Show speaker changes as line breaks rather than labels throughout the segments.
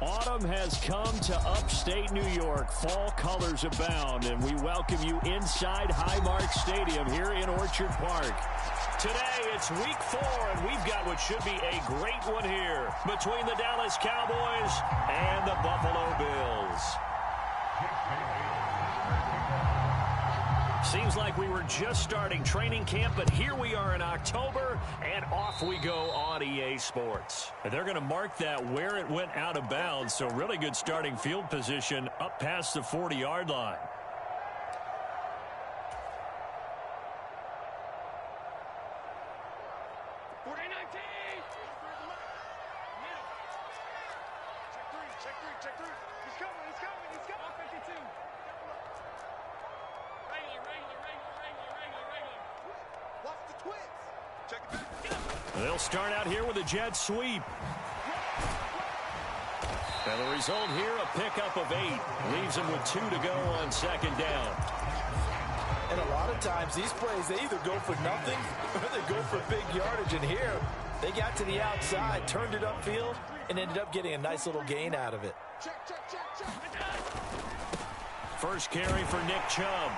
Autumn has come to upstate New York. Fall colors abound, and we welcome you inside Highmark Stadium here in Orchard Park. Today, it's week 4, and we've got what should be a great one here between the Dallas Cowboys and the Buffalo Bills. Seems like we were just starting training camp, but here we are in October, and off we go on EA Sports. And they're going to mark that where it went out of bounds, so really good starting field position up past the 40-yard line. They'll start out here with a jet sweep. And the result here, a pickup of 8. Leaves them with 2 to go on second down.
And a lot of times, these plays, they either go for nothing or they go for big yardage. And here, they got to the outside, turned it upfield, and ended up getting a nice little gain out of it.
First carry for Nick Chubb.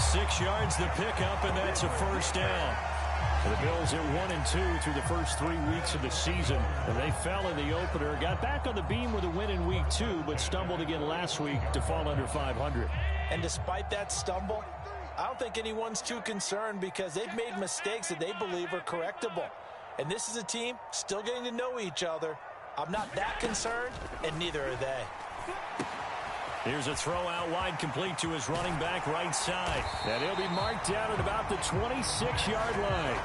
6 yards the pickup, and that's a first down. The Bills at 1-2 through the first 3 weeks of the season. And they fell in the opener, got back on the beam with a win in week 2, but stumbled again last week to fall under 500.
And despite that stumble, I don't think anyone's too concerned because they've made mistakes that they believe are correctable. And this is a team still getting to know each other. I'm not that concerned, and neither are they.
Here's a throw out wide, complete to his running back right side. And he'll be marked down at about the 26-yard line.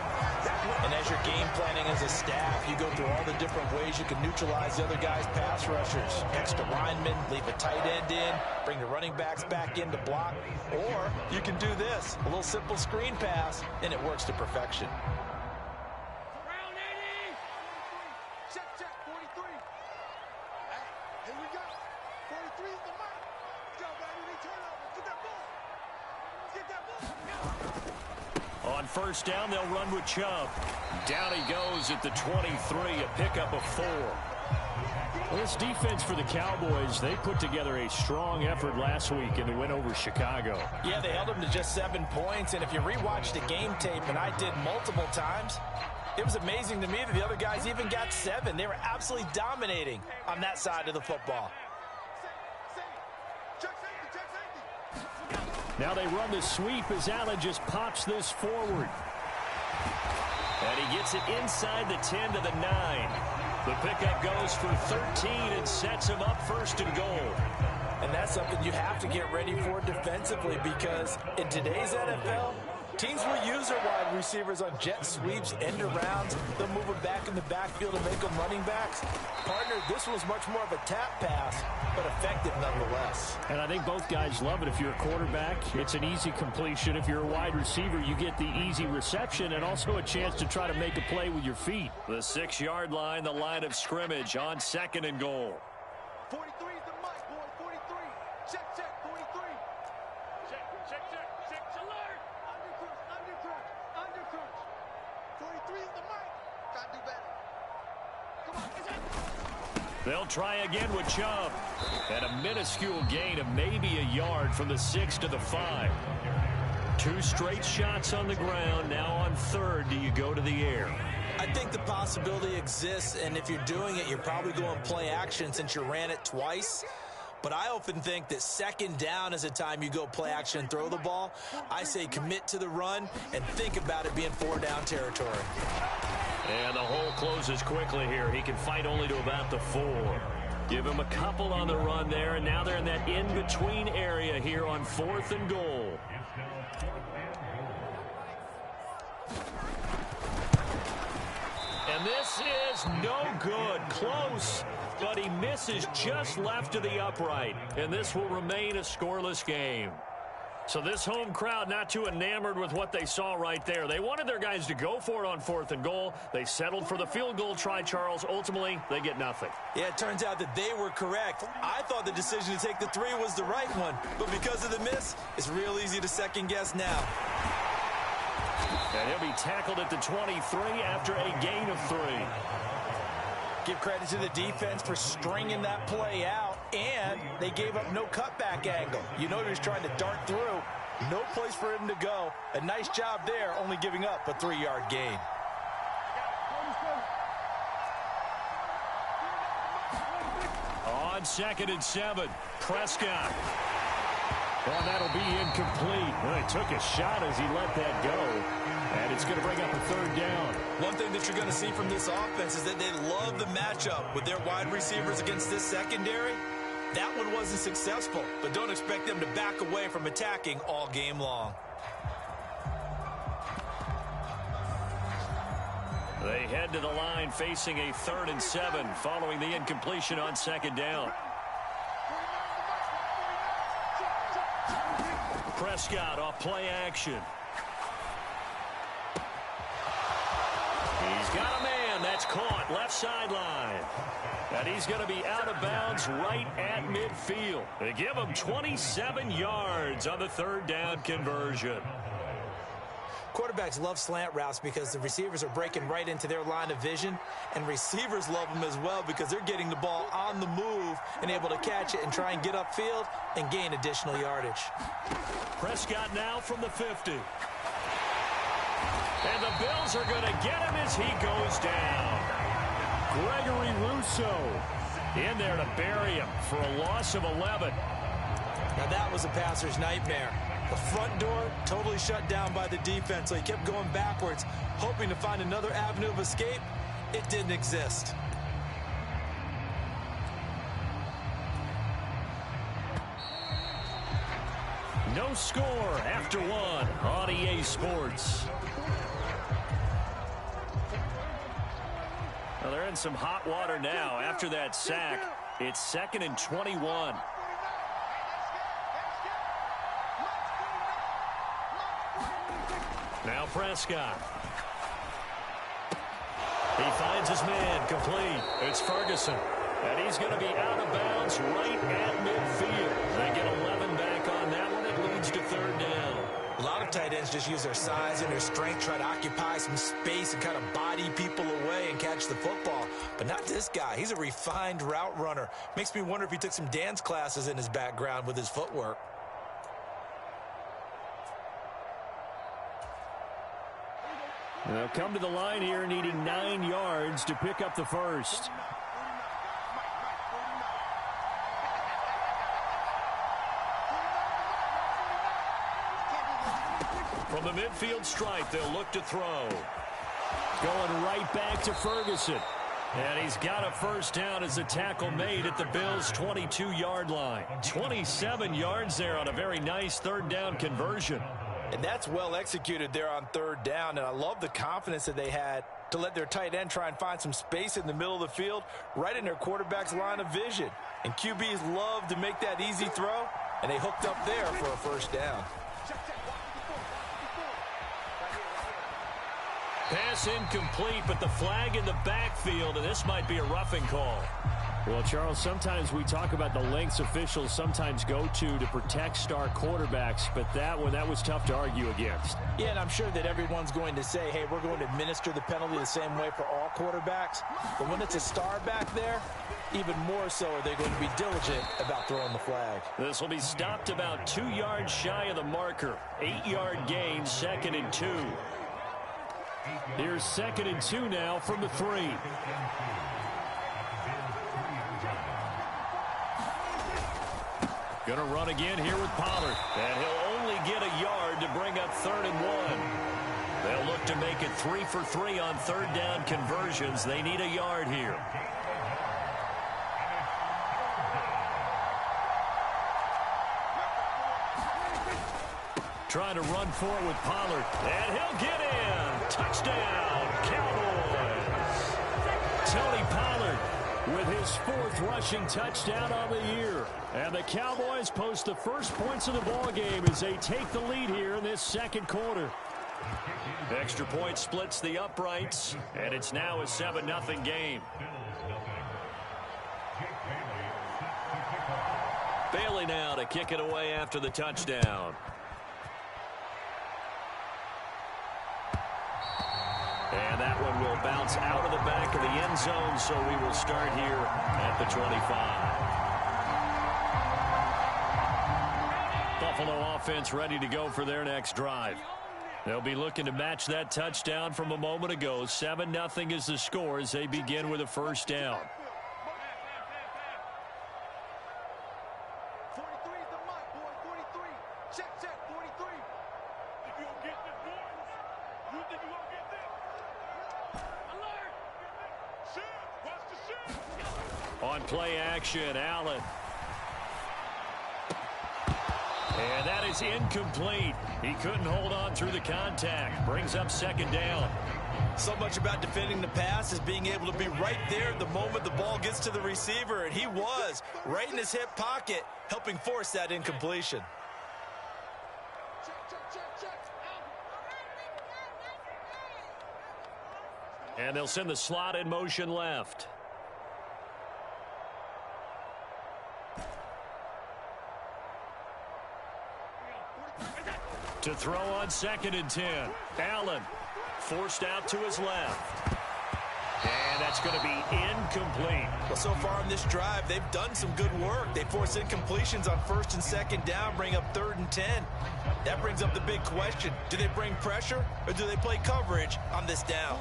And as you're game planning as a staff, you go through all the different ways you can neutralize the other guy's pass rushers. Extra linemen, leave a tight end in, bring the running backs back in to block. Or you can do this, a little simple screen pass, and it works to perfection.
On first down, they'll run with Chubb. Down he goes at the 23, a pickup of 4. Well, this defense for the Cowboys, they put together a strong effort last week in the win over Chicago.
Yeah, they held them to just 7 points, and if you rewatch the game tape, and I did multiple times, it was amazing to me that the other guys even got 7. They were absolutely dominating on that side of the football.
Now they run the sweep as Allen just pops this forward. And he gets it inside the 10 to the 9. The pickup goes for 13 and sets him up first and goal.
And that's something you have to get ready for defensively because in today's NFL, teams will use their wide receivers on jet sweeps, end arounds. They'll move them back in the backfield and make them running backs. Partner, this was much more of a tap pass, but effective nonetheless.
And I think both guys love it. If you're a quarterback, it's an easy completion. If you're a wide receiver, you get the easy reception and also a chance to try to make a play with your feet. The 6-yard line, the line of scrimmage on second and goal.
43 is the mic, boy. 43. Check, check, 43. Check, alert. Under crunch. 43 is the mic. Gotta do better. Come on,
They'll try again with Chubb. And a minuscule gain of maybe a yard from the 6 to the 5. 2 straight shots on the ground. Now on third, do you go to the air?
I think the possibility exists, and if you're doing it, you're probably going play action since you ran it twice. But I often think that second down is a time you go play action and throw the ball. I say commit to the run and think about it being 4-down territory.
And the hole closes quickly here. He can fight only to about the 4. Give him a couple on the run there, and now they're in that in-between area here on 4th and goal. And this is no good. Close, but he misses just left of the upright. And this will remain a scoreless game. So this home crowd not too enamored with what they saw right there. They wanted their guys to go for it on 4th and goal. They settled for the field goal try, Charles. Ultimately, they get nothing.
Yeah, it turns out that they were correct. I thought the decision to take the 3 was the right one. But because of the miss, it's real easy to second guess now.
And he'll be tackled at the 23 after a gain of 3.
Give credit to the defense for stringing that play out, and they gave up no cutback angle. You know he was trying to dart through. No place for him to go. A nice job there, only giving up a 3-yard gain.
On 2nd and 7, Prescott. Well, that'll be incomplete. Well, he took a shot as he let that go, and it's going to bring up a 3rd down.
One thing that you're going to see from this offense is that they love the matchup with their wide receivers against this secondary. That one wasn't successful, but don't expect them to back away from attacking all game long.
They head to the line facing a 3rd and 7 following the incompletion on 2nd down. Prescott off play action. He's got a man that's caught left sideline. And he's going to be out of bounds right at midfield. They give him 27 yards on the 3rd down conversion.
Quarterbacks love slant routes because the receivers are breaking right into their line of vision, and receivers love them as well because they're getting the ball on the move and able to catch it and try and get upfield and gain additional yardage.
Prescott now from the 50. And the Bills are going to get him as he goes down. Gregory Rousseau in there to bury him for a loss of 11.
Now that was a passer's nightmare. The front door totally shut down by the defense, so he kept going backwards, hoping to find another avenue of escape. It didn't exist.
No score after 1 on EA Sports. Well, they're in some hot water now. After that sack, it's 2nd and 21. Now Prescott. He finds his man complete. It's Ferguson. And he's going to be out of bounds right at midfield. They get 11 back on that one. It leads to 3rd down.
A lot of tight ends just use their size and their strength, try to occupy some space and kind of body people away and catch the football. But not this guy. He's a refined route runner. Makes me wonder if he took some dance classes in his background with his footwork.
They'll come to the line here needing 9 yards to pick up the first. From the midfield stripe, they'll look to throw. Going right back to Ferguson. And he's got a first down as the tackle made at the Bills' 22-yard line. 27 yards there on a very nice 3rd down conversion.
And that's well executed there on 3rd down. And I love the confidence that they had to let their tight end try and find some space in the middle of the field, right in their quarterback's line of vision. And QBs love to make that easy throw, and they hooked up there for a first down.
Pass incomplete, but the flag in the backfield, and this might be a roughing call. Well, Charles, sometimes we talk about the lengths officials sometimes go to protect star quarterbacks, but that was tough to argue against.
Yeah, and I'm sure that everyone's going to say, hey, we're going to administer the penalty the same way for all quarterbacks. But when it's a star back there, even more so are they going to be diligent about throwing the flag.
This will be stopped about 2 yards shy of the marker. 8-yard gain, 2nd and 2. Here's 2nd and 2 now from the 3. Going to run again here with Pollard. And he'll only get a yard to bring up 3rd and 1. They'll look to make it 3 for 3 on 3rd down conversions. They need a yard here. Trying to run for it with Pollard. And he'll get in. Touchdown, Cowboys. Tony Pollard with his 4th rushing touchdown on the year. And the Cowboys post the first points of the ballgame as they take the lead here in this 2nd quarter. Extra point splits the uprights, and it's now a 7-0 game. Bailey now to kick it away after the touchdown. And that one will bounce out of the back of the end zone, so we will start here at the 25. Buffalo offense ready to go for their next drive. They'll be looking to match that touchdown from a moment ago. 7-0 is the score as they begin with a first down.
43 is the mark, boy. 43. Check, 43. If you don't get this, boy, you think you're going to get this? Alert! Shoot! Watch the shoot!
On play action, Allen. And that is incomplete. He couldn't hold on through the contact. Brings up second down.
So much about defending the pass is being able to be right there the moment the ball gets to the receiver, and he was right in his hip pocket, helping force that incompletion.
And they'll send the slot in motion left. To throw on 2nd and 10. Allen forced out to his left. And that's going to be incomplete.
Well, so far on this drive, they've done some good work. They force incompletions on 1st and 2nd down, bring up 3rd and 10. That brings up the big question. Do they bring pressure or do they play coverage on this down?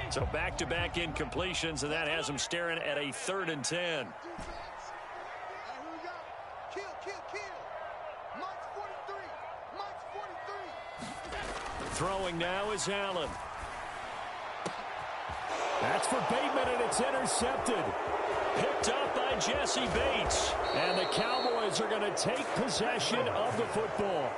So back-to-back incompletions, and that has them staring at a 3rd and 10. Throwing now is Allen. That's for Bateman, and it's intercepted. Picked up by Jesse Bates. And the Cowboys are going to take possession of the football.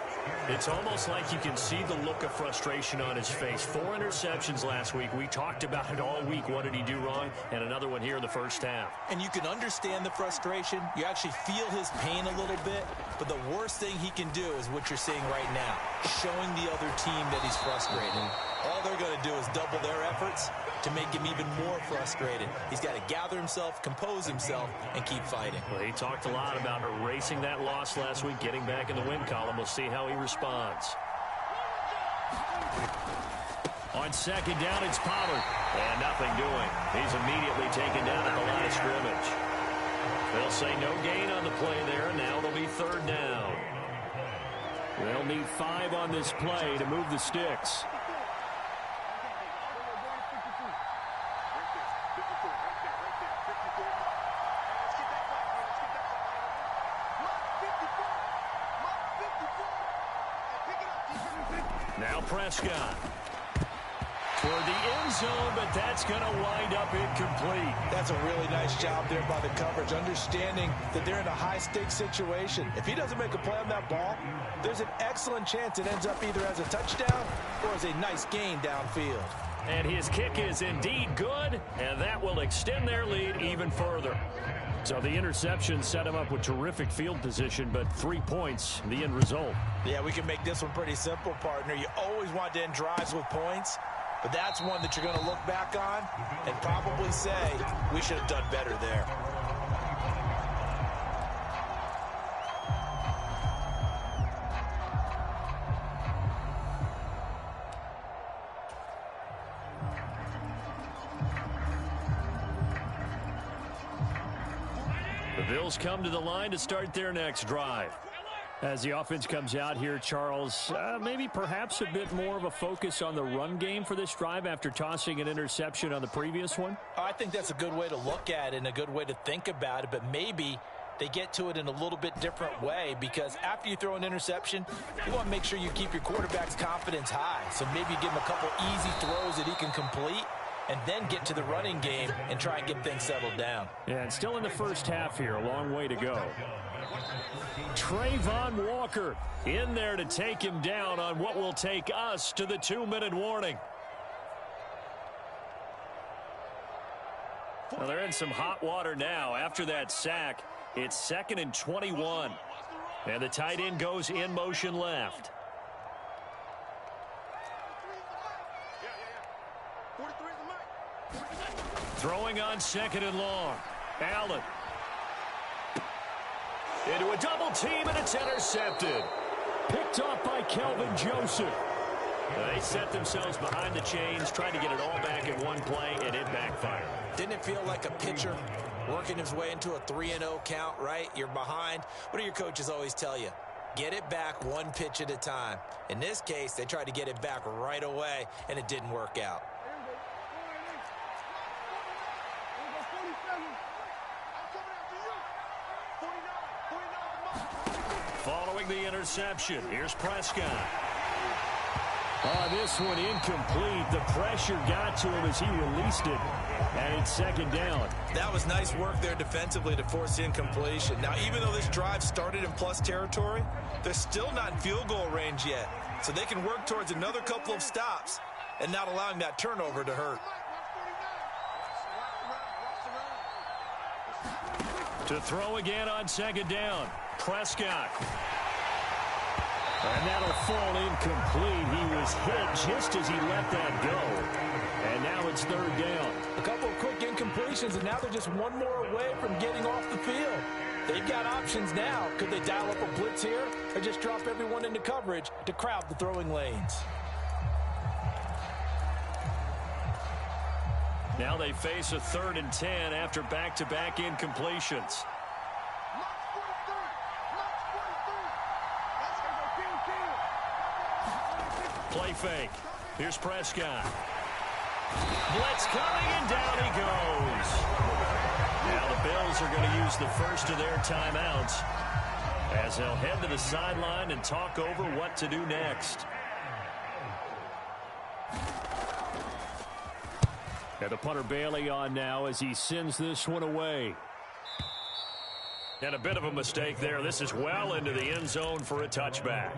It's almost like you can see the look of frustration on his face. 4 interceptions last week. We talked about it all week. What did he do wrong? And another one here in the first half.
And you can understand the frustration. You actually feel his pain a little bit. But the worst thing he can do is what you're seeing right now, showing the other team that he's frustrated. All they're going to do is double their efforts to make him even more frustrated. He's got to gather himself, compose himself, and keep fighting.
Well, he talked a lot about erasing that loss last week, getting back in the win column. We'll see how he responds. On 2nd down, it's Pollard. And nothing doing. He's immediately taken down at the line of scrimmage. They'll say no gain on the play there, and now it'll be 3rd down. They'll need 5 on this play to move the sticks. Now Prescott. Toward the end zone, but that's going to wind up incomplete.
That's a really nice job there by the coverage, understanding that they're in a high-stakes situation. If he doesn't make a play on that ball, there's an excellent chance it ends up either as a touchdown or as a nice gain downfield.
And his kick is indeed good, and that will extend their lead even further. So the interception set him up with terrific field position, but 3 points, the end result.
Yeah, we can make this one pretty simple, partner. You always want to end drives with points, but that's one that you're going to look back on and probably say, we should have done better there.
The Bills come to the line to start their next drive. As the offense comes out here, Charles, maybe perhaps a bit more of a focus on the run game for this drive after tossing an interception on the previous one?
I think that's a good way to look at it and a good way to think about it, but maybe they get to it in a little bit different way, because after you throw an interception, you want to make sure you keep your quarterback's confidence high. So maybe you give him a couple easy throws that he can complete, and then get to the running game and try and get things settled down.
Yeah, and still in the first half here, a long way to go. Trayvon Walker in there to take him down on what will take us to the 2-minute warning. Well, they're in some hot water now. After that sack, it's 2nd and 21. And the tight end goes in motion left. Throwing on 2nd and long. Allen. Into a double team, and it's intercepted. Picked off by Kelvin Joseph. They set themselves behind the chains, tried to get it all back in one play, and it backfired.
Didn't it feel like a pitcher working his way into a 3-0 count, right? You're behind. What do your coaches always tell you? Get it back one pitch at a time. In this case, they tried to get it back right away, and it didn't work out.
Following the interception, here's Prescott. This one incomplete. The pressure got to him as he released it, and it's second down.
That was nice work there defensively to force the incompletion. Now, even though this drive started in plus territory, they're still not in field goal range yet, so they can work towards another couple of stops and not allowing that turnover to hurt.
To throw again on second down, Prescott. And that'll fall incomplete. He was hit just as he let that go. And now it's third down.
A couple of quick incompletions, and now they're just one more away from getting off the field. They've got options now. Could they dial up a blitz here or just drop everyone into coverage to crowd the throwing lanes?
Now they face a 3rd and 10 after back-to-back incompletions. Play fake. Here's Prescott. Blitz coming, and down he goes. Now the Bills are going to use the first of their timeouts as they'll head to the sideline and talk over what to do next. And the punter Bailey on now as he sends this one away. And a bit of a mistake there. This is well into the end zone for a touchback.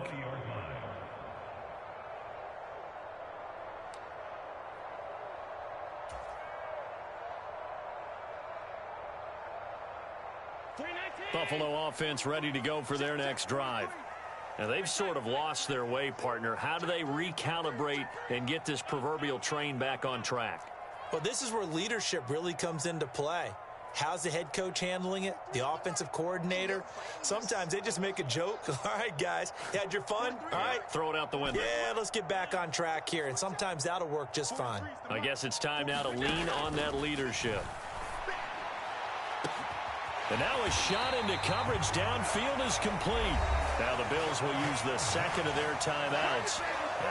Buffalo offense ready to go for their next drive. Now they've sort of lost their way, partner. How do they recalibrate and get this proverbial train back on track?
Well, this is where leadership really comes into play. How's the head coach handling it? The offensive coordinator? Sometimes they just make a joke. All right, guys, you had your fun? All right.
Throw it out the window.
Yeah, let's get back on track here. And sometimes that'll work just fine.
I guess it's time now to lean on that leadership. And now a shot into coverage downfield is complete. Now the Bills will use the second of their timeouts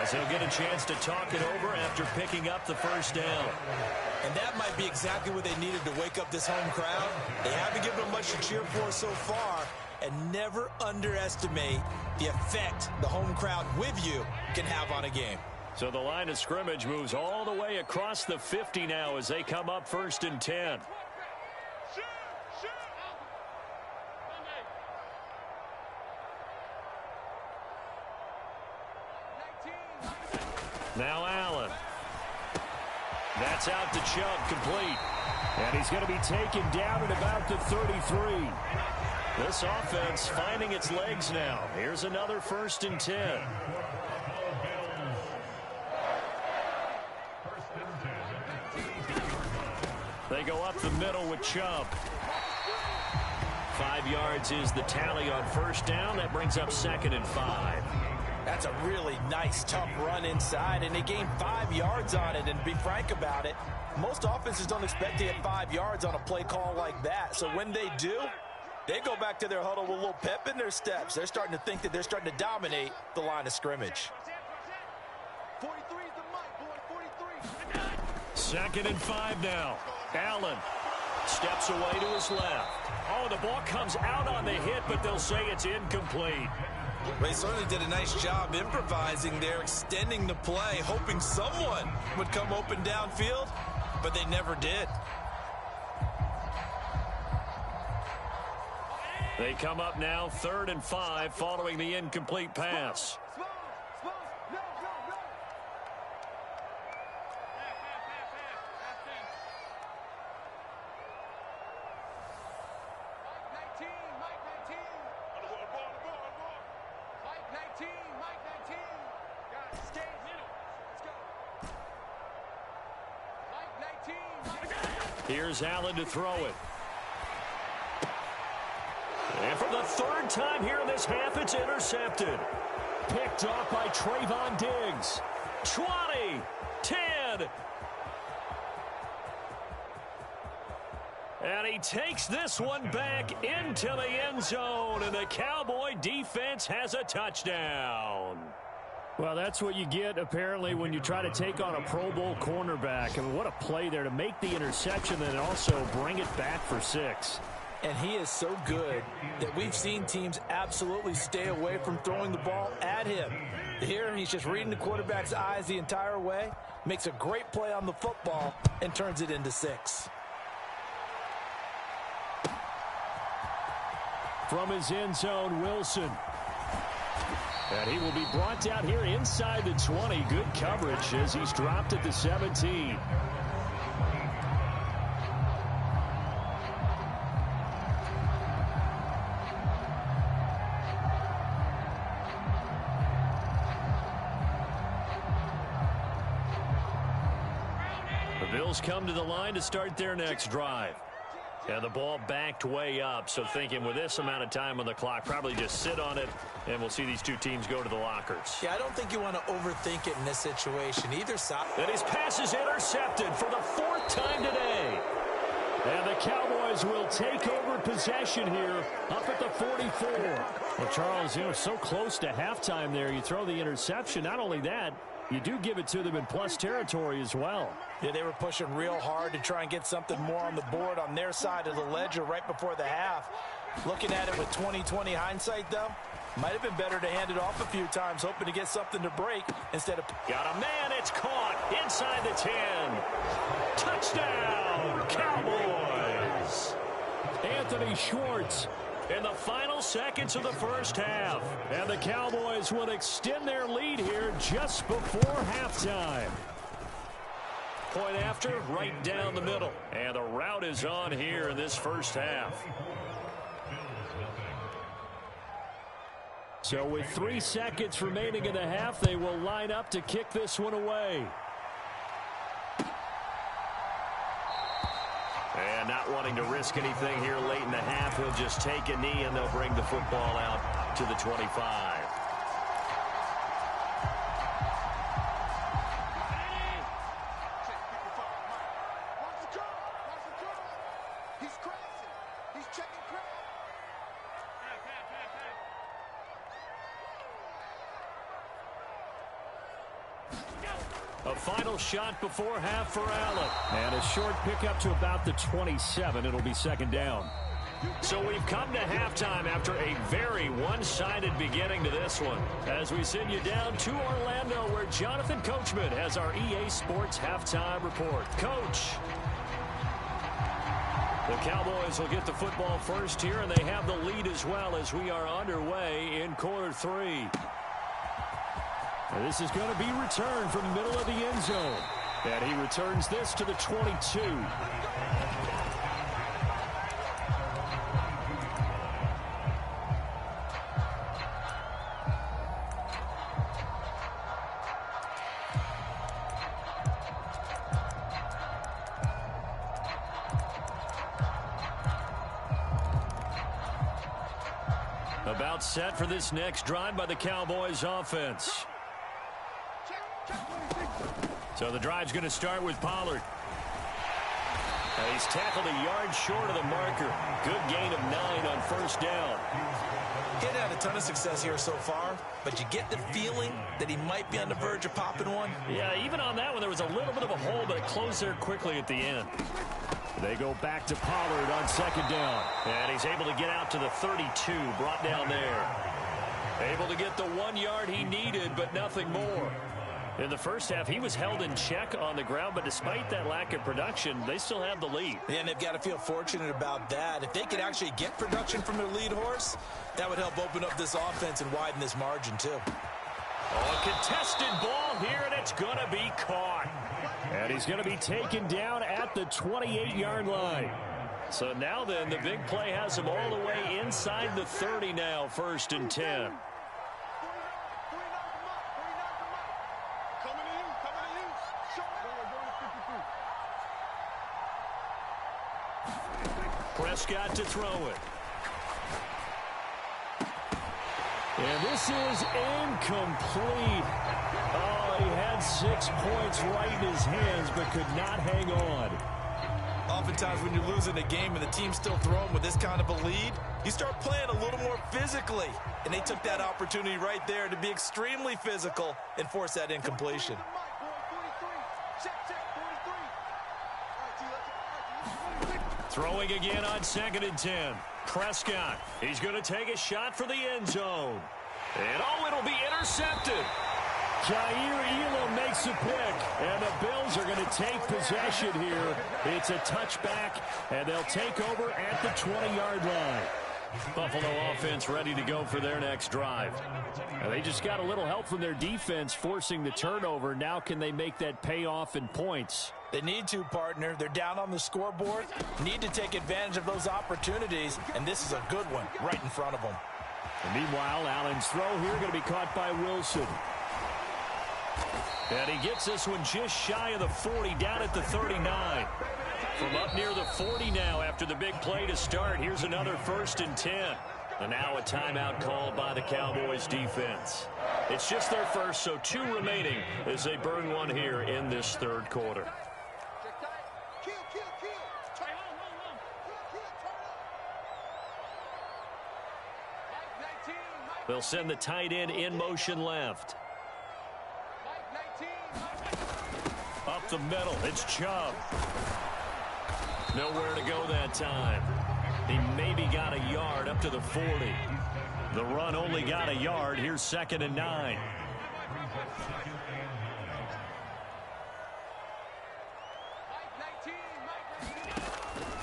as they'll get a chance to talk it over after picking up the first down.
And that might be exactly what they needed to wake up this home crowd. They haven't given them much to cheer for so far. And never underestimate the effect the home crowd with you can have on a game.
So the line of scrimmage moves all the way across the 50 now as they come up 1st and 10. Now Allen. That's out to Chubb, complete. And he's going to be taken down at about the 33. This offense finding its legs now. Here's another 1st and 10. They go up the middle with Chubb. 5 yards is the tally on first down. That brings up 2nd and 5.
That's a really nice, tough run inside, and they gained 5 yards on it. And to be frank about it, most offenses don't expect to get 5 yards on a play call like that. So when they do, they go back to their huddle with a little pep in their steps. They're starting to think that they're starting to dominate the line of scrimmage.
43 is the mic, boy, 43.
2nd and 5 now. Allen steps away to his left. Oh, the ball comes out on the hit, but they'll say it's incomplete.
They certainly did a nice job improvising there, extending the play, hoping someone would come open downfield, but they never did.
They come up now 3rd and 5 following the incomplete pass. Here's Allen to throw it. And for the 3rd time here in this half, it's intercepted. Picked off by Trayvon Diggs. 20, 10. And he takes this one back into the end zone, and the Cowboy defense has a touchdown.
Well, that's what you get, apparently, when you try to take on a Pro Bowl cornerback. I mean, what a play there to make the interception and also bring it back for 6.
And he is so good that we've seen teams absolutely stay away from throwing the ball at him. Here, he's just reading the quarterback's eyes the entire way, makes a great play on the football, and turns it into 6.
From his end zone, Wilson. And he will be brought down here inside the 20. Good coverage as he's dropped at the 17.
The Bills come to the line to start their next drive. And the ball backed way up, so thinking with this amount of time on the clock, probably just sit on it, and we'll see these two teams go to the lockers.
Yeah, I don't think you want to overthink it in this situation. Either side.
And his pass is intercepted for the 4th time today.
And the Cowboys will take over possession here up at the 44. Well, Charles, so close to halftime there. You throw the interception. Not only that, you do give it to them in plus territory as well.
Yeah, they were pushing real hard to try and get something more on the board on their side of the ledger right before the half. Looking at it with 20/20 hindsight, though, might have been better to hand it off a few times, hoping to get something to break instead of...
Got a man, it's caught inside the 10. Touchdown, Cowboys.
Anthony Schwartz.
In the final seconds of the first half.
And the Cowboys will extend their lead here just before halftime.
Point after, right down the middle. And the route is on here in this first half.
So with 3 seconds remaining in the half, they will line up to kick this one away.
And not wanting to risk anything here late in the half, he'll just take a knee and they'll bring the football out to the 25. A final shot before half for Allen.
And a short pickup to about the 27. It'll be second down.
So we've come to halftime after a very one-sided beginning to this one. As we send you down to Orlando, where Jonathan Coachman has our EA Sports halftime report. Coach. The Cowboys will get the football first here, and they have the lead as well as we are underway in quarter 3.
And this is going to be returned from the middle of the end zone. And he returns this to the 22.
About set for this next drive by the Cowboys offense. So the drive's going to start with Pollard. And he's tackled a yard short of the marker. Good gain of 9 on first down.
He hadn't had a ton of success here so far, but you get the feeling that he might be on the verge of popping one.
Yeah, even on that one, there was a little bit of a hole, but it closed there quickly at the end.
They go back to Pollard on second down.
And he's able to get out to the 32, brought down there. Able to get the 1 yard he needed, but nothing more. In the first half, he was held in check on the ground, but despite that lack of production, they still have the lead.
And they've got to feel fortunate about that. If they could actually get production from their lead horse, that would help open up this offense and widen this margin, too.
Oh, a contested ball here, and it's going to be caught.
And he's going to be taken down at the 28-yard line.
So now then, the big play has him all the way inside the 30 now, 1st and 10. Prescott to throw it.
And this is incomplete. Oh, he had 6 points right in his hands, but could not hang on.
Oftentimes when you're losing a game and the team's still throwing with this kind of a lead, you start playing a little more physically. And they took that opportunity right there to be extremely physical and force that incompletion.
Throwing again on 2nd and 10. Prescott, he's going to take a shot for the end zone. And it'll be intercepted.
Jair Elam makes a pick, and the Bills are going to take possession here. It's a touchback, and they'll take over at the 20-yard line.
Buffalo offense ready to go for their next drive.
Now they just got a little help from their defense forcing the turnover. Now can they make that pay off in points?
They need to, partner. They're down on the scoreboard. Need to take advantage of those opportunities, and this is a good one right in front of them.
And meanwhile, Allen's throw here going to be caught by Wilson.
And he gets this one just shy of the 40, down at the 39. From up near the 40 now after the big play to start. Here's another 1st and 10. And now a timeout called by the Cowboys defense. It's just their first, so 2 remaining as they burn one here in this 3rd quarter. They'll send the tight end in motion left. Up the middle, it's Chubb. Nowhere to go that time. He maybe got a yard up to the 40. The run only got a yard. Here's 2nd and 9.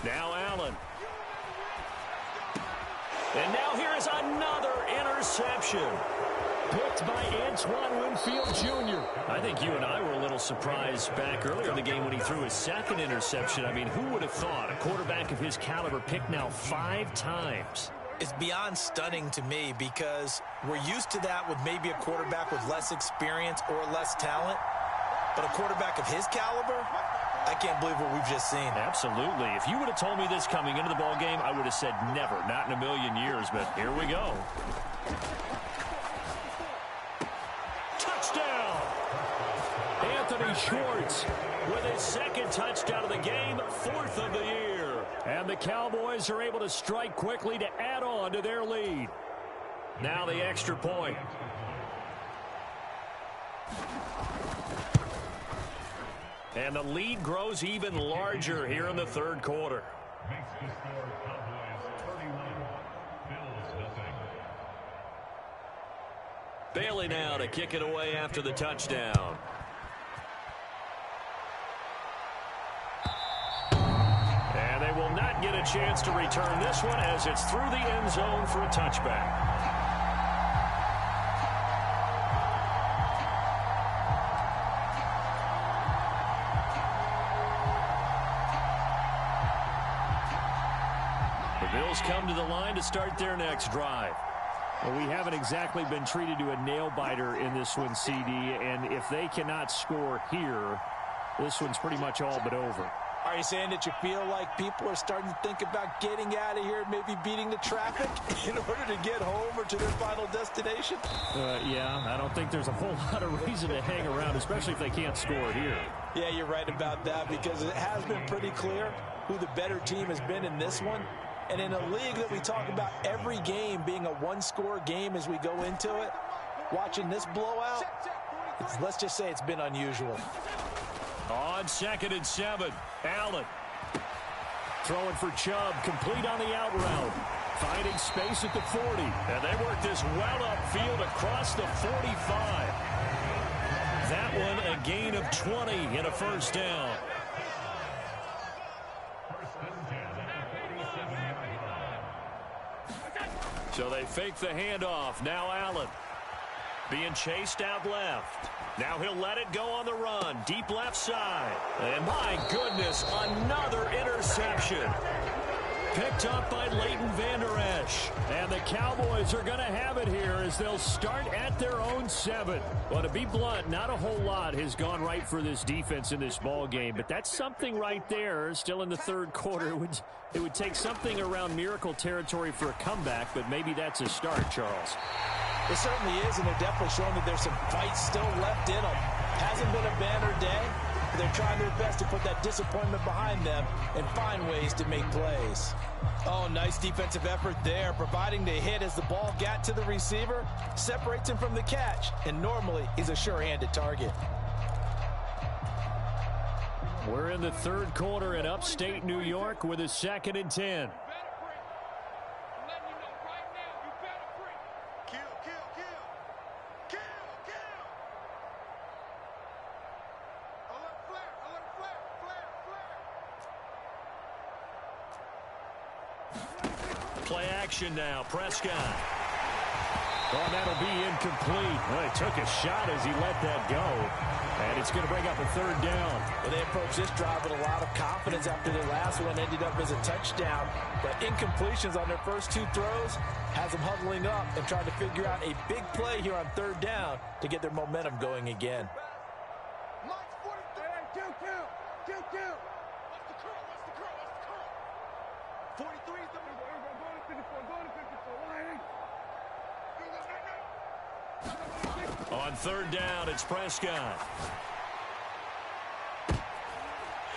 Now Allen. And now here is another interception.
Picked by Antoine Winfield Jr.
I think you and I were a little surprised back earlier in the game when he threw his 2nd interception. I mean, who would have thought a quarterback of his caliber picked now 5 times?
It's beyond stunning to me because we're used to that with maybe a quarterback with less experience or less talent. But a quarterback of his caliber, I can't believe what we've just seen.
Absolutely. If you would have told me this coming into the ball game, I would have said never, not in a million years. But here we go. Touchdown!
Anthony Schwartz
With his 2nd touchdown of the game, 4th of the year.
And the Cowboys are able to strike quickly to add on to their lead.
Now the extra point. And the lead grows even larger here in the 3rd quarter. Bailey now to kick it away after the touchdown. And they will not get a chance to return this one as it's through the end zone for a touchback. The Bills come to the line to start their next drive.
Well, we haven't exactly been treated to a nail-biter in this one, CD, and if they cannot score here, this one's pretty much all but over.
Are you saying that you feel like people are starting to think about getting out of here, maybe beating the traffic in order to get home or to their final destination?
Yeah, I don't think there's a whole lot of reason to hang around, especially if they can't score here.
Yeah, you're right about that because it has been pretty clear who the better team has been in this one. And in a league that we talk about every game being a one-score game as we go into it, watching this blowout, let's just say it's been unusual.
On 2nd and 7, Allen.
Throwing for Chubb, complete on the out route. Finding space at the 40.
And they work this well upfield across the 45. That one a gain of 20 and a 1st down. So they fake the handoff. Now Allen being chased out left. Now he'll let it go on the run. Deep left side. And my goodness, another interception. Picked up by Leighton Vander Esch.
And the Cowboys are going to have it here as they'll start at their own 7. Well, to be blunt, not a whole lot has gone right for this defense in this ball game, but that's something right there. Still in the 3rd quarter. It would take something around miracle territory for a comeback, but maybe that's a start, Charles.
It certainly is, and they're definitely showing that there's some fight still left in them. Hasn't been a banner day, but they're trying their best to put that disappointment behind them and find ways to make plays. Oh, nice defensive effort there, providing the hit as the ball got to the receiver, separates him from the catch, and normally he's a sure-handed target.
We're in the third quarter in upstate New York with a 2nd and 10.
Play action now. Prescott.
Oh, that'll be incomplete. Well, he took a shot as he let that go. And it's going to bring up a 3rd down.
Well, they approached this drive with a lot of confidence after their last one ended up as a touchdown. But incompletions on their first 2 throws has them huddling up and trying to figure out a big play here on 3rd down to get their momentum going again.
On 3rd down, it's Prescott.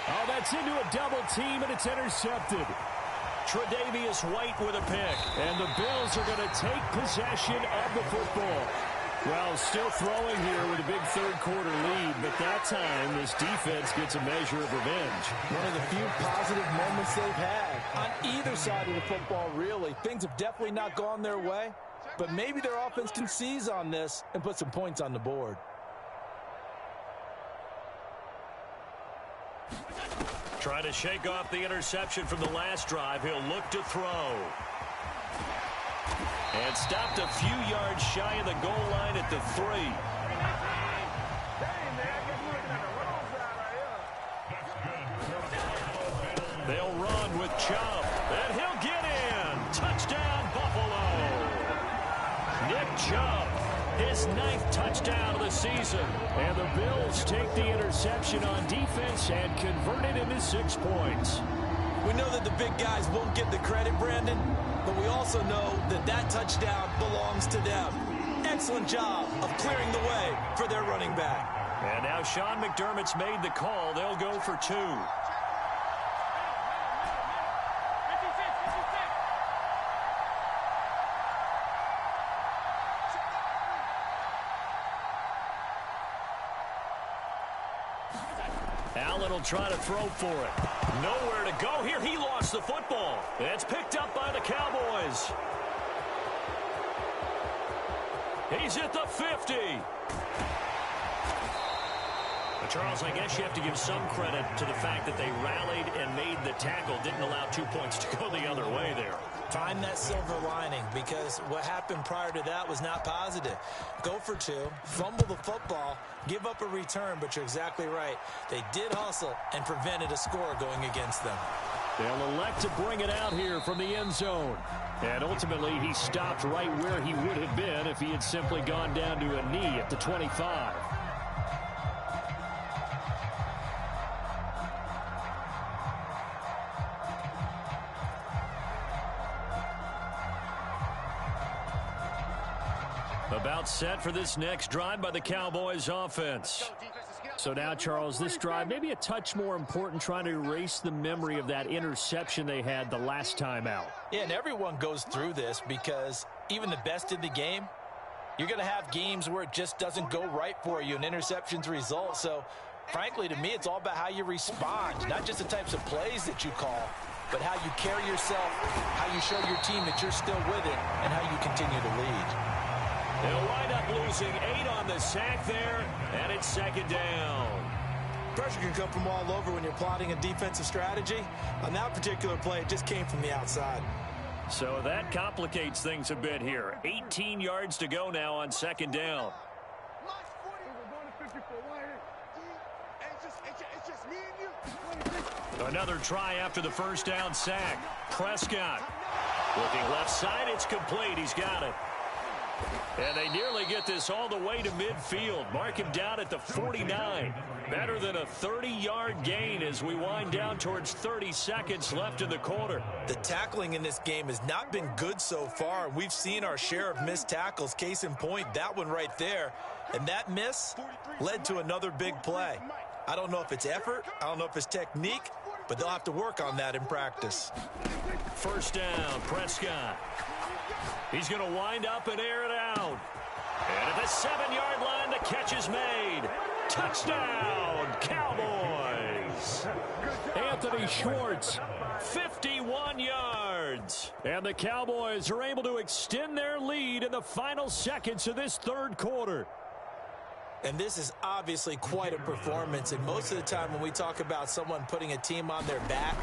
Oh, that's into a double team, and it's intercepted.
Tre'Davious White with a pick.
And the Bills are going to take possession of the football. Well, still throwing here with a big third-quarter lead, but that time this defense gets a measure of revenge.
One of the few positive moments they've had on either side of the football, really. Things have definitely not gone their way, but maybe their offense can seize on this and put some points on the board.
Trying to shake off the interception from the last drive. He'll look to throw. And stopped a few yards shy of the goal line at the 3. They'll run with Chubb. And he'll get in. Touchdown, Buffalo. Nick Chubb, his 9th touchdown of the season.
And the Bills take the interception on defense and convert it into 6 points.
We know that the big guys won't get the credit, Brandon, but we also know that that touchdown belongs to them. Excellent job of clearing the way for their running back.
And now Sean McDermott's made the call. They'll go for 2. Allen will try to throw for it. Nowhere to go here. He lost the football. It's picked up by the Cowboys. He's at the 50. But Charles, I guess you have to give some credit to the fact that they rallied and made the tackle. Didn't allow 2 points to go the other way there.
Find that silver lining, because what happened prior to that was not positive. Go for 2, fumble the football, give up a return, but you're exactly right. They did hustle and prevented a score going against them.
They'll elect to bring it out here from the end zone. And ultimately, he stopped right where he would have been if he had simply gone down to a knee at the 25. About set for this next drive by the Cowboys offense. So now, Charles, this drive maybe a touch more important, trying to erase the memory of that interception they had the last time out.
Yeah, and everyone goes through this, because even the best in the game, you're going to have games where it just doesn't go right for you and interceptions result. So, frankly, to me, it's all about how you respond, not just the types of plays that you call, but how you carry yourself, how you show your team that you're still with it, and how you continue to lead.
They'll wind up losing 8 on the sack there, and it's 2nd down.
Pressure can come from all over when you're plotting a defensive strategy. On that particular play, it just came from the outside.
So that complicates things a bit here. 18 yards to go now on 2nd down. Another try after the first down sack. Prescott looking left side. It's complete. He's got it. And they nearly get this all the way to midfield. Mark him down at the 49. Better than a 30-yard gain as we wind down towards 30 seconds left in the quarter.
The tackling in this game has not been good so far. We've seen our share of missed tackles. Case in point, that one right there. And that miss led to another big play. I don't know if it's effort. I don't know if it's technique. But they'll have to work on that in practice.
First down, Prescott. He's going to wind up and air it out. And at the 7-yard line, the catch is made. Touchdown, Cowboys.
Anthony Schwartz.
51 yards.
And the Cowboys are able to extend their lead in the final seconds of this third quarter.
And this is obviously quite a performance. And most of the time when we talk about someone putting a team on their back,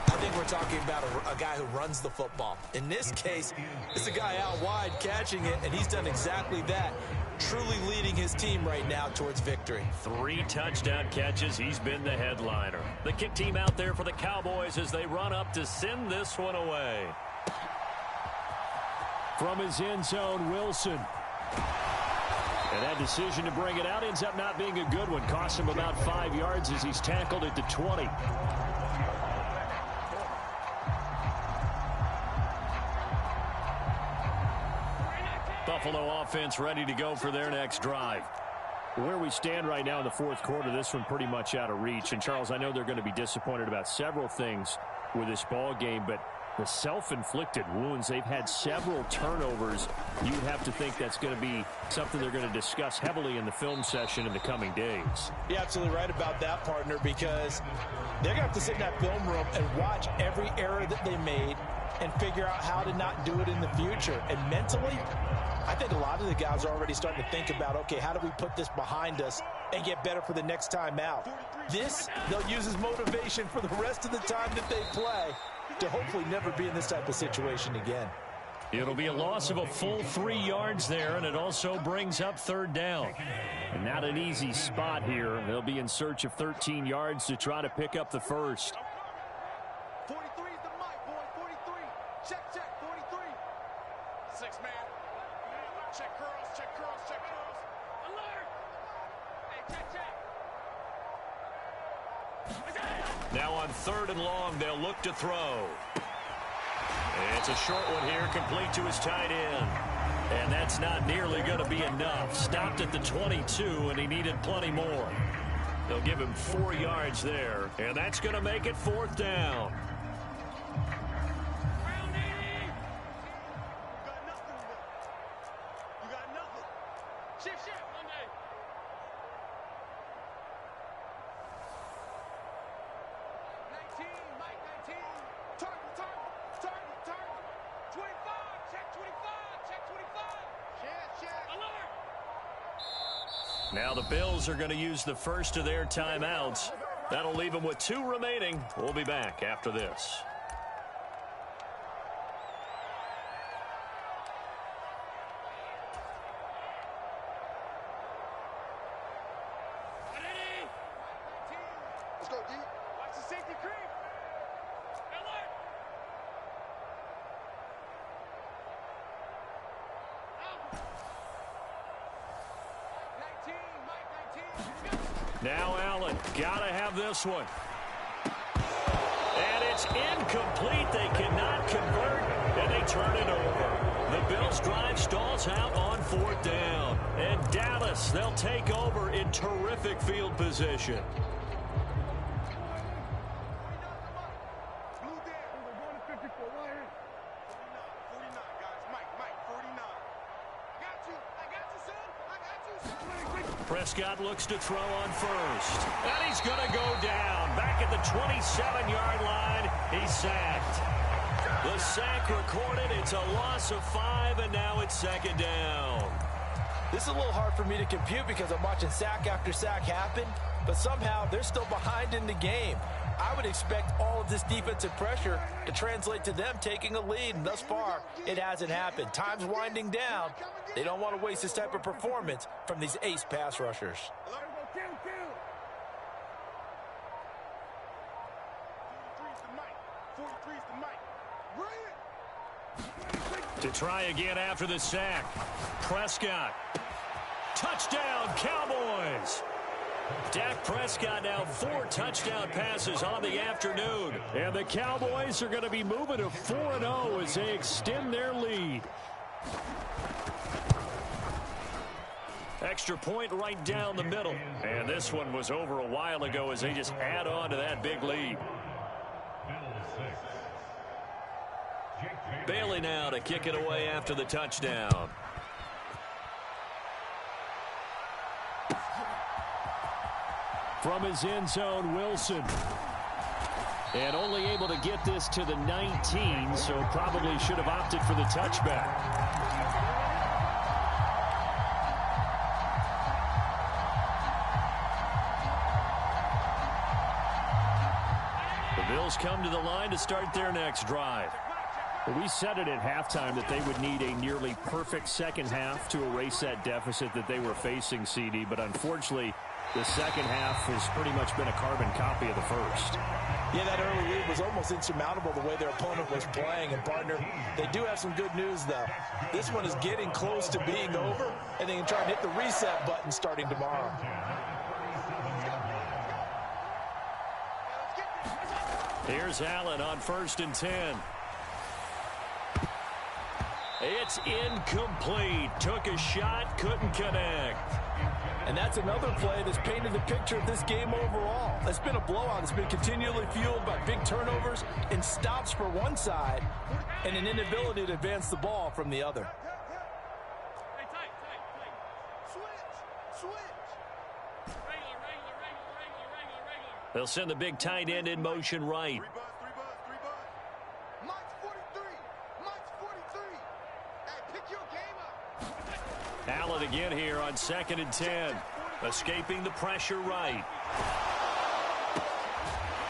I think we're talking about a guy who runs the football. In this case, it's a guy out wide catching it, and he's done exactly that, truly leading his team right now towards victory.
3 touchdown catches. He's been the headliner. The kick team out there for the Cowboys as they run up to send this one away.
From his end zone, Wilson. And that decision to bring it out ends up not being a good one. Cost him about 5 yards as he's tackled at the 20.
Buffalo offense ready to go for their next drive.
Where we stand right now in the fourth quarter, this one pretty much out of reach. And, Charles, I know they're going to be disappointed about several things with this ball game, but the self-inflicted wounds, they've had several turnovers. You would have to think that's going to be something they're going to discuss heavily in the film session in the coming days.
You're absolutely right about that, partner, because they're going to have to sit in that film room and watch every error that they made and figure out how to not do it in the future. And mentally, I think a lot of the guys are already starting to think about, okay, how do we put this behind us and get better for the next time out? This, they'll use as motivation for the rest of the time that they play to hopefully never be in this type of situation again.
It'll be a loss of a full 3 yards there, and it also brings up third down.
And not an easy spot here. They'll be in search of 13 yards to try to pick up the first.
43 is the mic, boy. 43. Check, check, 43. 6 man. Check curls, check curls, check curls. Alert! Hey, check, check.
Now on 3rd and long, they'll look to throw. It's a short one here, complete to his tight end. And that's not nearly going to be enough. Stopped at the 22, and he needed plenty more. They'll give him 4 yards there, and that's going to make it 4th down. Now the Bills are going to use the first of their timeouts. That'll leave them with 2 remaining. We'll be back after this.
Let's go, D. Watch the safety creep. Alert!
Now Allen, gotta have this one. And it's incomplete. They cannot convert, and they turn it over. The Bills drive stalls out on 4th down. And Dallas, they'll take over in terrific field position. Prescott looks to throw on first. And he's going to go down. Back at the 27-yard line, he's sacked. The sack recorded. It's a loss of 5, and now it's 2nd down.
This is a little hard for me to compute because I'm watching sack after sack happen, but somehow they're still behind in the game. I would expect all of this defensive pressure to translate to them taking a lead, and thus far, it hasn't happened. Time's winding down. They don't want to waste this type of performance from these ace pass rushers.
To try again after the sack. Prescott. Touchdown, Cowboys. Dak Prescott now 4 touchdown passes on the afternoon.
And the Cowboys are going to be moving to 4-0 as they extend their lead.
Extra point right down the middle. And this one was over a while ago as they just add on to that big lead. Bailey now to kick it away after the touchdown.
From his end zone, Wilson. And only able to get this to the 19, so probably should have opted for the touchback.
The Bills come to the line to start their next drive.
Well, we said it at halftime that they would need a nearly perfect second half to erase that deficit that they were facing, CD, but unfortunately, the second half has pretty much been a carbon copy of the first.
Yeah, that early lead was almost insurmountable the way their opponent was playing. And, partner, they do have some good news, though. This one is getting close to being over, and they can try and hit the reset button starting tomorrow.
Here's Allen on 1st and 10. It's incomplete. Took a shot, couldn't connect.
And that's another play that's painted the picture of this game overall. It's been a blowout. It's been continually fueled by big turnovers and stops for one side and an inability to advance the ball from the other.
They'll send the big tight end in motion right. Allen again here on 2nd and 10. Escaping the pressure right.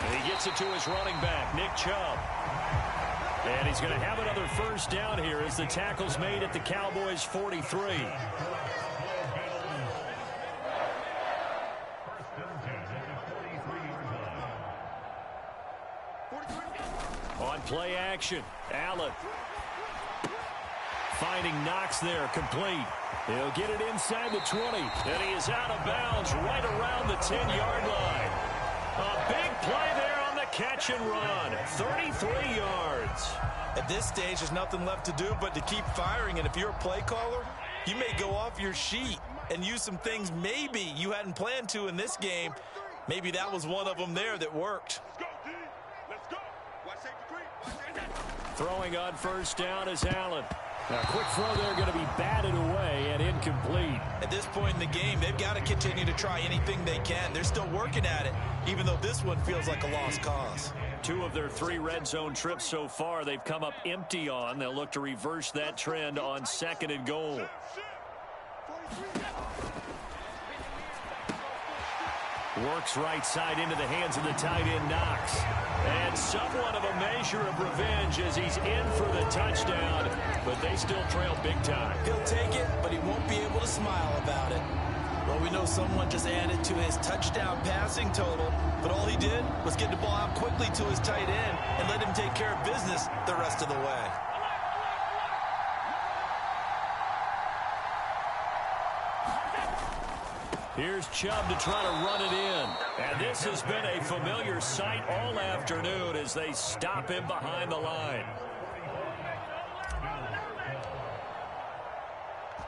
And he gets it to his running back, Nick Chubb. And he's going to have another first down here as the tackle's made at the Cowboys' 43. On play action, Allen. Finding Knox there, complete. He'll get it inside the 20. And he is out of bounds right around the 10-yard line. A big play there on the catch and run. 33 yards.
At this stage, there's nothing left to do but to keep firing. And if you're a play caller, you may go off your sheet and use some things maybe you hadn't planned to in this game. Maybe that was one of them there that worked.
Throwing on first down is Allen.
Now, quick throw there going to be batted away and incomplete.
At this point in the game, they've got to continue to try anything they can. They're still working at it, even though this one feels like a lost cause.
2 of their 3 red zone trips so far they've come up empty on. They'll look to reverse that trend on 2nd and goal. Works right side into the hands of the tight end, Knox. And somewhat of a measure of revenge as he's in for the touchdown, but they still trail big time.
He'll take it, but he won't be able to smile about it. Well, we know someone just added to his touchdown passing total, but all he did was get the ball out quickly to his tight end and let him take care of business the rest of the way.
Here's Chubb to try to run it in. And this has been a familiar sight all afternoon as they stop him behind the line.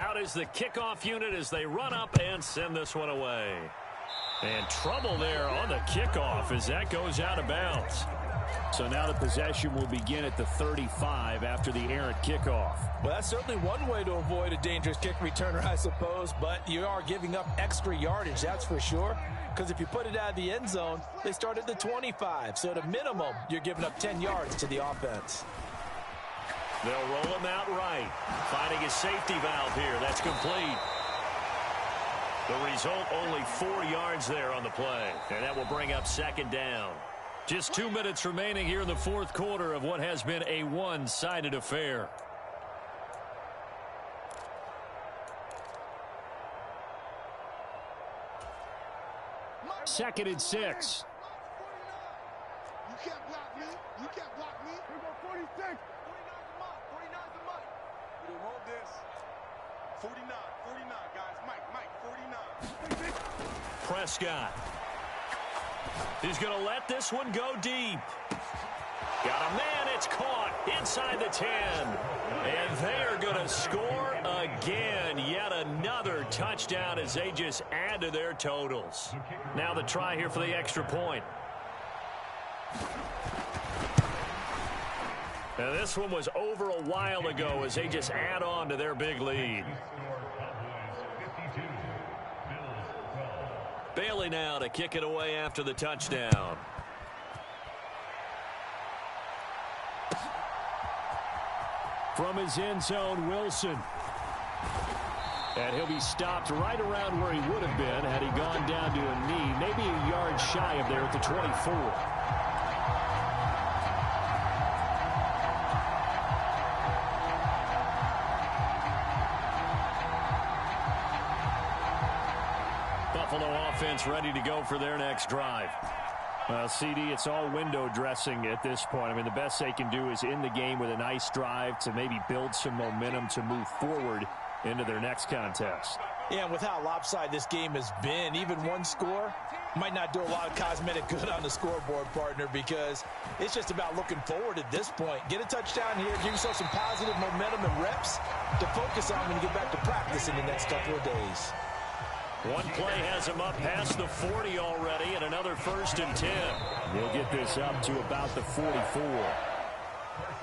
Out is the kickoff unit as they run up and send this one away. And trouble there on the kickoff as that goes out of bounds.
So now the possession will begin at the 35 after the errant kickoff.
Well, that's certainly one way to avoid a dangerous kick returner, I suppose, but you are giving up extra yardage, that's for sure, because if you put it out of the end zone, they start at the 25, so at a minimum, you're giving up 10 yards to the offense.
They'll roll him out right, finding a safety valve here. That's complete. The result, only 4 yards there on the play, and that will bring up 2nd down. Just 2 minutes remaining here in the 4th quarter of what has been a one-sided affair.
Second and 6.
You can't block me. You can't block me. Here go 46. 49's a month. 49's a month. 49, 49, guys. Mike, 49.
Prescott. He's going to let this one go deep. Got a man, it's caught inside the 10. And they are going to score again. Yet another touchdown as they just add to their totals. Now the try here for the extra point. Now this one was over a while ago as they just add on to their big lead. Bailey now to kick it away after the touchdown.
From his end zone, Wilson. And he'll be stopped right around where he would have been had he gone down to a knee, maybe a yard shy of there at the 24. Buffalo offense ready to go for their next drive. CD, it's all window dressing at this point. I mean, the best they can do is in the game with a nice drive to maybe build some momentum to move forward into their next contest.
Yeah, and with how lopsided this game has been, even one score might not do a lot of cosmetic good on the scoreboard, partner, because it's just about looking forward at this point. Get a touchdown here, give yourself some positive momentum and reps to focus on when you get back to practice in the next couple of days.
One play has him up past the 40 already, and another 1st and 10.
We'll get this up to about the 44.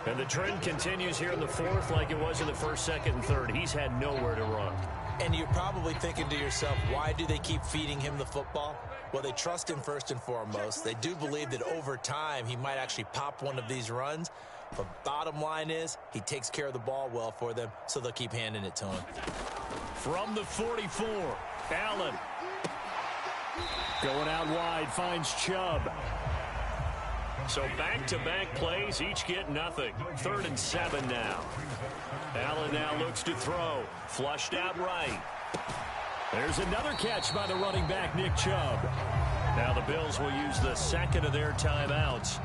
And the trend continues here in the 4th like it was in the 1st, 2nd, and 3rd. He's had nowhere to run.
And you're probably thinking to yourself, why do they keep feeding him the football? Well, they trust him first and foremost. They do believe that over time he might actually pop one of these runs. But bottom line is he takes care of the ball well for them, so they'll keep handing it to him.
From the 44, Allen.
Going out wide, finds Chubb.
So back-to-back plays, each get nothing. 3rd and 7 now. Allen now looks to throw. Flushed out right.
There's another catch by the running back, Nick Chubb.
Now the Bills will use the second of their timeouts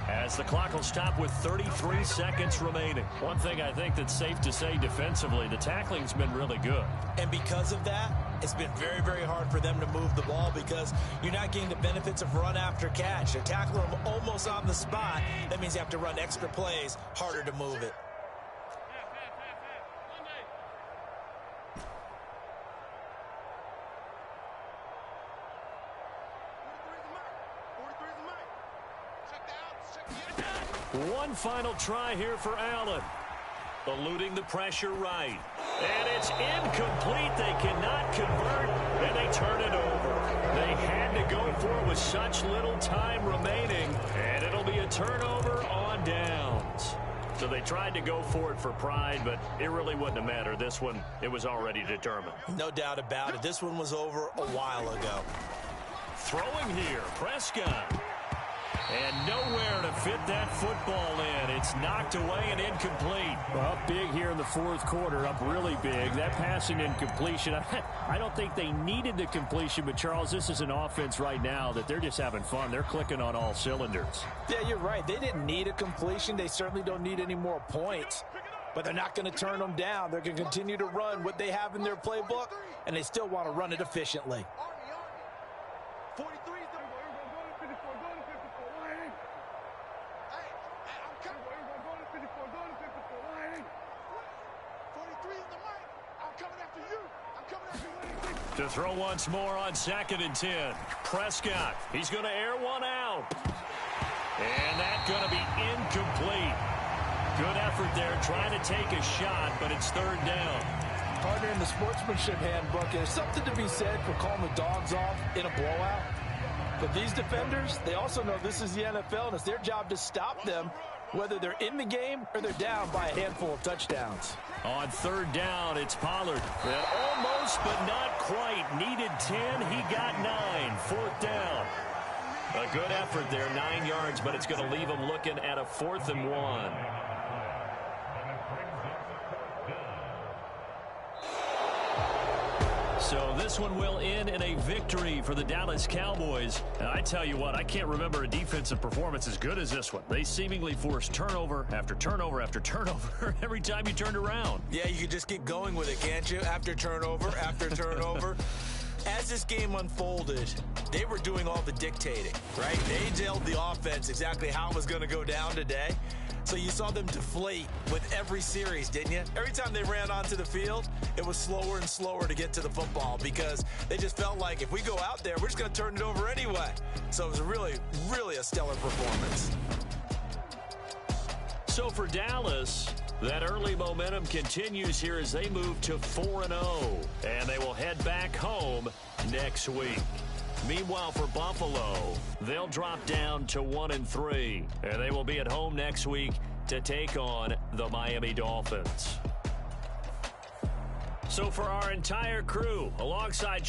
as the clock will stop with 33 seconds remaining. One thing I think that's safe to say defensively, the tackling's been really good.
And because of that, it's been very, very hard for them to move the ball because you're not getting the benefits of run after catch. They're tackling them almost on the spot. That means you have to run extra plays, harder to move it.
One final try here for Allen. Eluding the pressure right. And it's incomplete. They cannot convert, and they turn it over. They had to go for it with such little time remaining, and it'll be a turnover on downs. So they tried to go for it for pride, but it really wouldn't have mattered. This one, it was already determined.
No doubt about it. This one was over a while ago.
Throwing here, Prescott. And nowhere to fit that football in. It's knocked away and incomplete.
Well, big here in the 4th quarter, up really big. That passing incompletion, I don't think they needed the completion, but Charles, this is an offense right now that they're just having fun. They're clicking on all cylinders.
Yeah, you're right. They didn't need a completion. They certainly don't need any more points. But they're not going to turn them down. They're going to continue to run what they have in their playbook, and they still want to run it efficiently.
43 is the...
To throw once more on 2nd and 10. Prescott, he's going to air one out. And that's going to be incomplete. Good effort there trying to take a shot, but it's 3rd down.
Partner, in the sportsmanship handbook, there's something to be said for calling the dogs off in a blowout. But these defenders, they also know this is the NFL, and it's their job to stop them, whether they're in the game or they're down by a handful of touchdowns.
On 3rd down, it's Pollard. And almost, but not quite. Needed 10, he got 9. 4th down. A good effort there, 9 yards, but it's going to leave him looking at a 4th and 1. So this one will end in a victory for the Dallas Cowboys. And I tell you what, I can't remember a defensive performance as good as this one. They seemingly forced turnover after turnover after turnover every time you turned around.
Yeah, you could just keep going with it, can't you? After turnover, after turnover. As this game unfolded, they were doing all the dictating, right? They told the offense exactly how it was going to go down today. So you saw them deflate with every series, didn't you? Every time they ran onto the field, it was slower and slower to get to the football because they just felt like if we go out there, we're just going to turn it over anyway. So it was really, really a stellar performance.
So for Dallas, that early momentum continues here as they move to 4-0, and they will head back home next week. Meanwhile, for Buffalo, they'll drop down to 1-3, and they will be at home next week to take on the Miami Dolphins. So for our entire crew, alongside